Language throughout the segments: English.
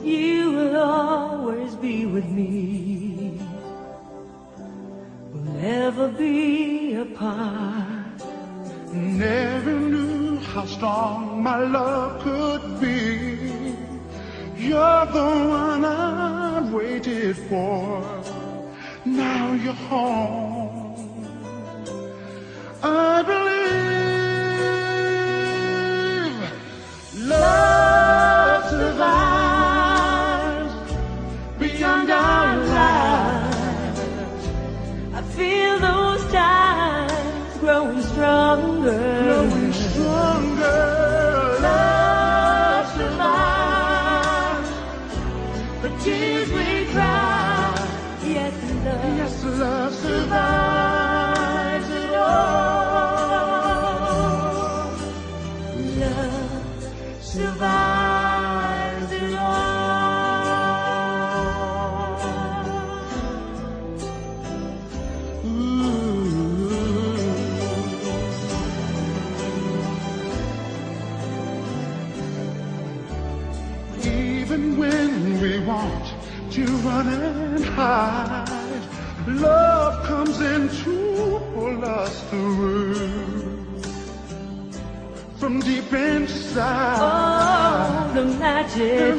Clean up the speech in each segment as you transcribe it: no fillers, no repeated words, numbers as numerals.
You will always be with me. We'll never be apart. Never knew how strong my love could be. You're the one I've waited for. Now you're home. I believe love survives beyond our lives. I feel those ties growing stronger. Growing stronger. Love survives the tears we cry. Yes, love, Yes, love survives it all. love survives it all. Even when we want to run and hide, love comes in to pull us through. From deep inside, Oh, the magic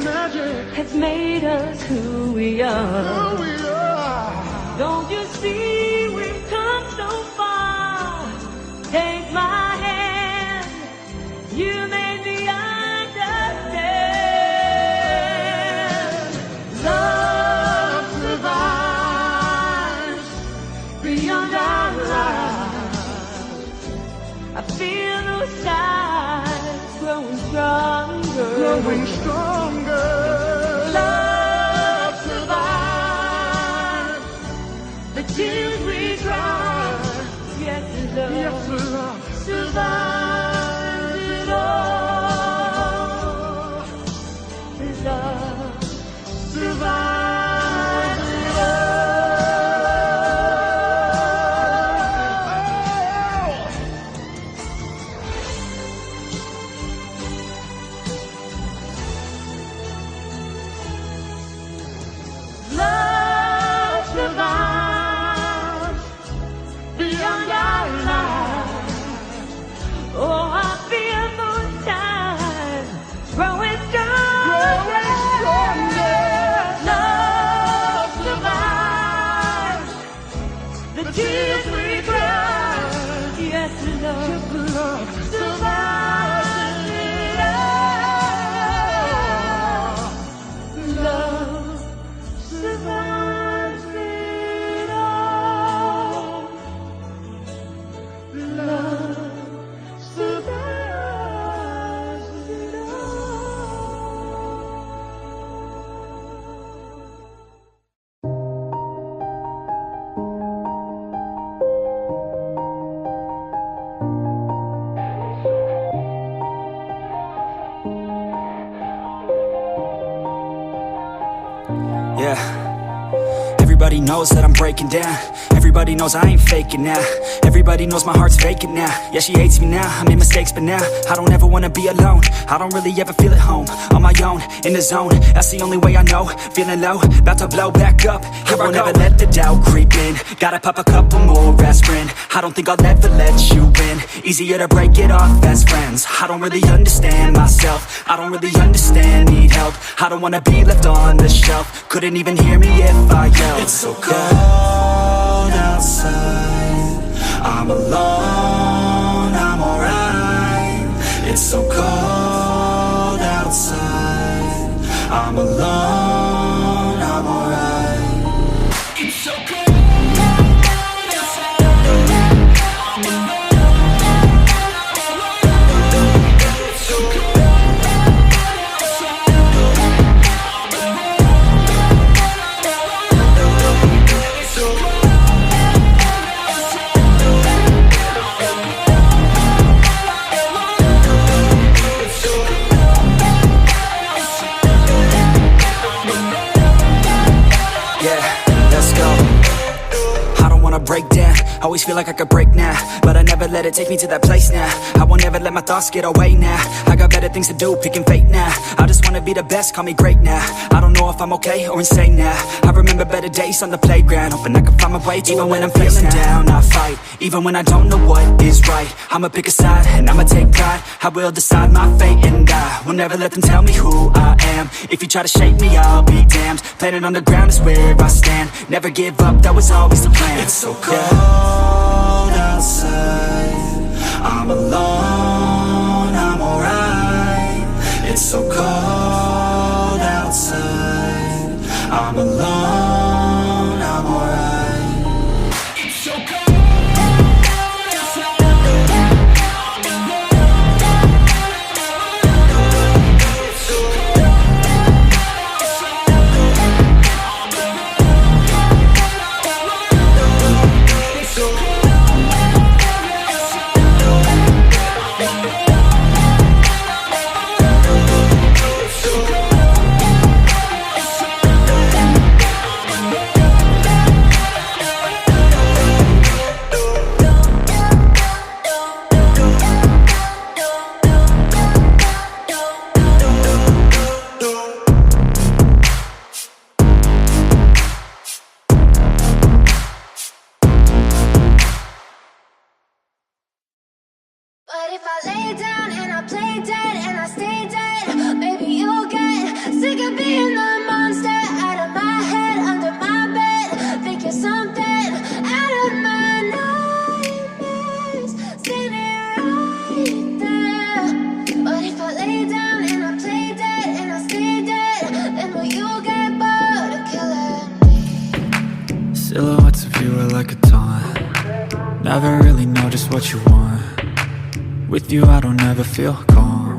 has made us who we are. who we are. Don't you see we've come so far? Take my hand, you made me understand. Love survives beyond our lives. I feel those ties growing stronger. Growing stronger. Love survives the tears we cry. Yes, love Yes, love survives it all. Love survives it all. Love survives beyond our lives. Oh, I feel those ties growing stronger. Love survives the tears we cry. Yes, love survives it all. Love survives it all. Love survives it Yeah. Everybody knows that I'm breaking down. Everybody knows I ain't faking now. Everybody knows my heart's faking now. Yeah, she hates me now, I made mistakes but now I don't ever wanna be alone. I don't really ever feel at home. On my own, in the zone, that's the only way I know. Feeling low, about to blow back up. Here I never let the doubt creep in. Gotta pop a couple more aspirin. I don't think I'll ever let you in. Easier to break it off best friends. I don't really understand myself. I don't really understand, need help. I don't wanna be left on the shelf. Couldn't even hear me if I yelled. It's so cold outside. I'm alone, I'm alright. It's so cold outside. I'm alone, I'm alright. It's so cold. wanna break down. Always feel like I could break now, but I never let it take me to that place now. I won't ever let my thoughts get away now. I got better things to do, picking fate now. I just wanna be the best, call me great now. I don't know if I'm okay or insane now. I remember better days on the playground, hoping I can find my way to even when I'm feeling down. I fight, even when I don't know what is right. I'ma pick a side, and I'ma take pride. I will decide my fate, and I will never let them tell me who I am. If you try to shake me, I'll be damned. Planet on the ground is where I stand. Never give up, that was always the plan. It's so cold outside, I'm alone, I'm alright. It's so cold outside, I'm alone, I'm alright. It's so cold. But if I lay down and I play dead and I stay dead, maybe you'll get sick of being the monster out of my head, under my bed, thinking something out of my nightmares, standing right there. But if I lay down and I play dead and I stay dead, then will you get bored of killing me? Silhouettes of you are like a taunt. Never really know just what you want. With you I don't ever feel calm.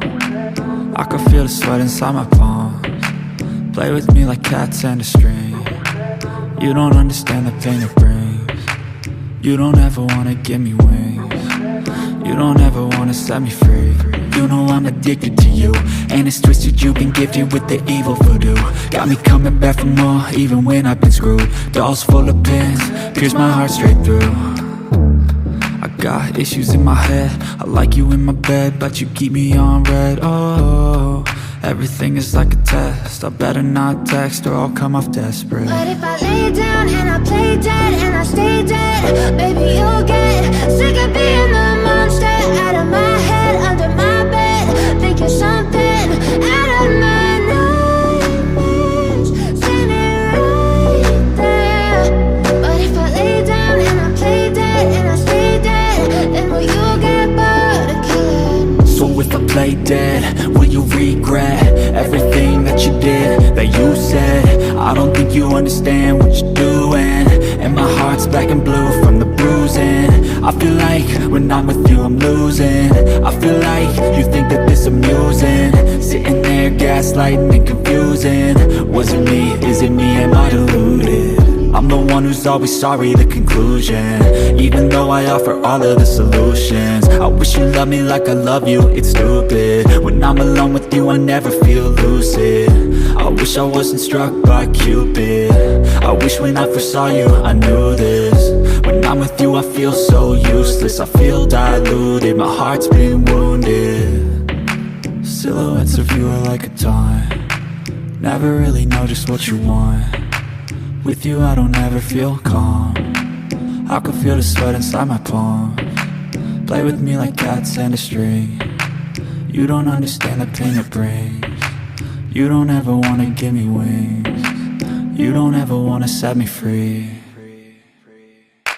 I can feel the sweat inside my palms. Play with me like cats and a string. You don't understand the pain it brings. You don't ever wanna give me wings. You don't ever wanna set me free. You know I'm addicted to you, and it's twisted, you've been gifted with the evil voodoo. Got me coming back for more, even when I've been screwed. Dolls full of pins, pierce my heart straight through. I got issues in my head, I like you in my bed, but you keep me on red. Oh, everything is like a test. I better not text or I'll come off desperate. But if I lay down and I play dead and I stay dead, baby you'll get sick of being the monster out of my head, under my bed, thinking something out of my nightmares, standing right there. But if I lay down and I play dead and I stay dead, then will you get bored of killing me? So if I play dead, will you regret everything that you did, that you said? I don't think you understand what you're doing, and my heart's black and blue from the bruising. I feel like when I'm with you I'm losing. I feel like you think that this amusing, sitting there gaslighting and confusing. Was it me? Is it me? Am I deluded? I'm the one who's always sorry, the conclusion, even though I offer all of the solutions. I wish you loved me like I love you, it's stupid. When I'm alone with you I never feel lucid. I wish I wasn't struck by Cupid. I wish when I first saw you I knew this. When I'm with you I feel so useless, I feel diluted, my heart's been wounded. Silhouettes of you are like a taunt. Never really know just what you want. With you I don't ever feel calm. I can feel the sweat inside my palms. Play with me like cats and a string. You don't understand the pain it brings. You don't ever wanna give me wings. You don't ever wanna set me free.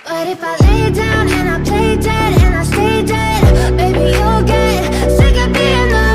But if I lay down and I play dead and I stay dead, baby you'll get sick of being the